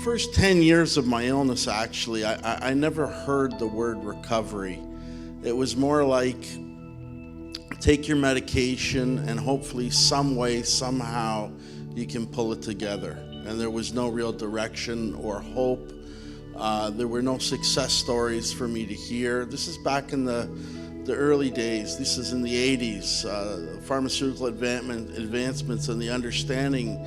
First 10 years of my illness, actually, I never heard the word recovery. It was more like take your medication and hopefully some way, somehow, you can pull it together. And there was no real direction or hope. There were no success stories for me to hear. This is back in the early days. This is in the 80s. Pharmaceutical advancements and the understanding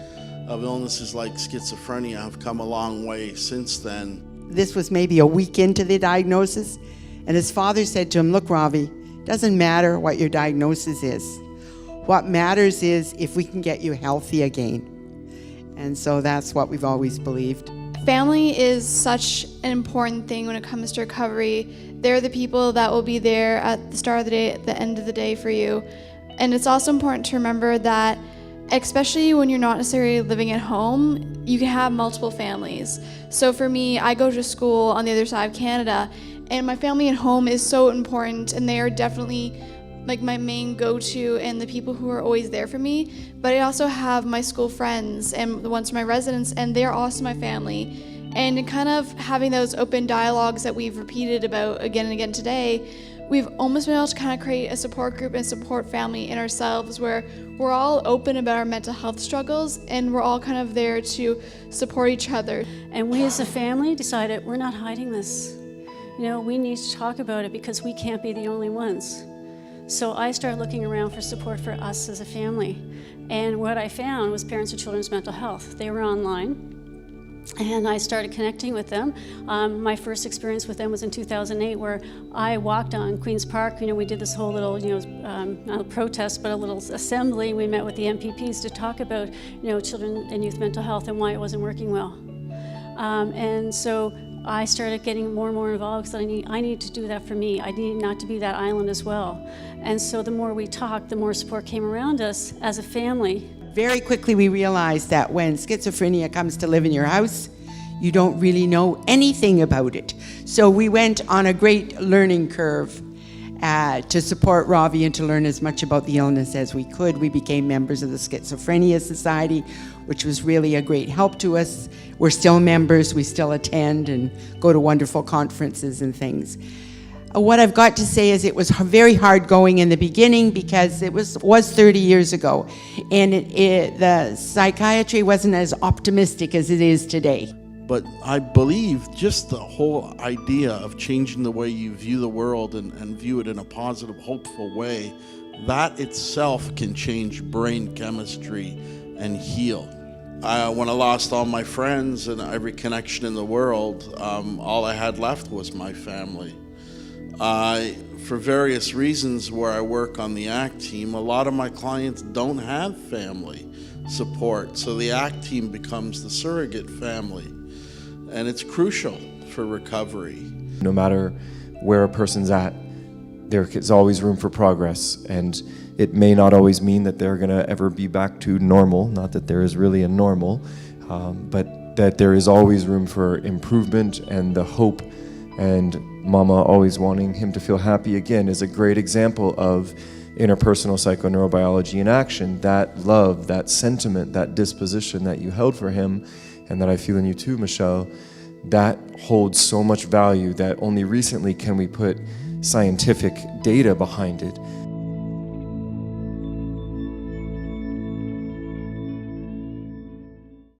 of illnesses like schizophrenia have come a long way since then. This was maybe a week into the diagnosis, and his father said to him, "Look, Ravi, doesn't matter what your diagnosis is. What matters is if we can get you healthy again." And so that's what we've always believed. Family is such an important thing when it comes to recovery. They're the people that will be there at the start of the day, at the end of the day for you. And it's also important to remember that, especially when you're not necessarily living at home, you can have multiple families. So for me, I go to school on the other side of Canada, and my family at home is so important, and they are definitely like my main go-to and the people who are always there for me. But I also have my school friends and the ones from my residence, and they're also my family. And kind of having those open dialogues that we've repeated about again and again today, we've almost been able to kind of create a support group and support family in ourselves where we're all open about our mental health struggles, and we're all kind of there to support each other. And we as a family decided we're not hiding this. You know, we need to talk about it because we can't be the only ones. So I started looking around for support for us as a family. And what I found was Parents for Children's Mental Health. They were online, and I started connecting with them. My first experience with them was in 2008, where I walked on Queen's Park. You know, we did this whole little, not a protest, but a little assembly. We met with the MPPs to talk about, children and youth mental health and why it wasn't working well. And so I started getting more and more involved because I need to do that for me. I need not to be that island as well. And so the more we talked, the more support came around us as a family. Very quickly we realized that when schizophrenia comes to live in your house, you don't really know anything about it. So we went on a great learning curve to support Ravi and to learn as much about the illness as we could. We became members of the Schizophrenia Society, which was really a great help to us. We're still members, we still attend and go to wonderful conferences and things. What I've got to say is it was very hard going in the beginning because it was 30 years ago, and the psychiatry wasn't as optimistic as it is today. But I believe just the whole idea of changing the way you view the world and view it in a positive, hopeful way, that itself can change brain chemistry and heal. When I lost all my friends and every connection in the world, all I had left was my family. For various reasons where I work on the ACT team, a lot of my clients don't have family support, so the ACT team becomes the surrogate family. And it's crucial for recovery. No matter where a person's at, there is always room for progress, and it may not always mean that they're going to ever be back to normal, not that there is really a normal, but that there is always room for improvement, and the hope and mama always wanting him to feel happy again is a great example of interpersonal psychoneurobiology in action. That love, that sentiment, that disposition that you held for him, and that I feel in you too, Michele, that holds so much value that only recently can we put scientific data behind it.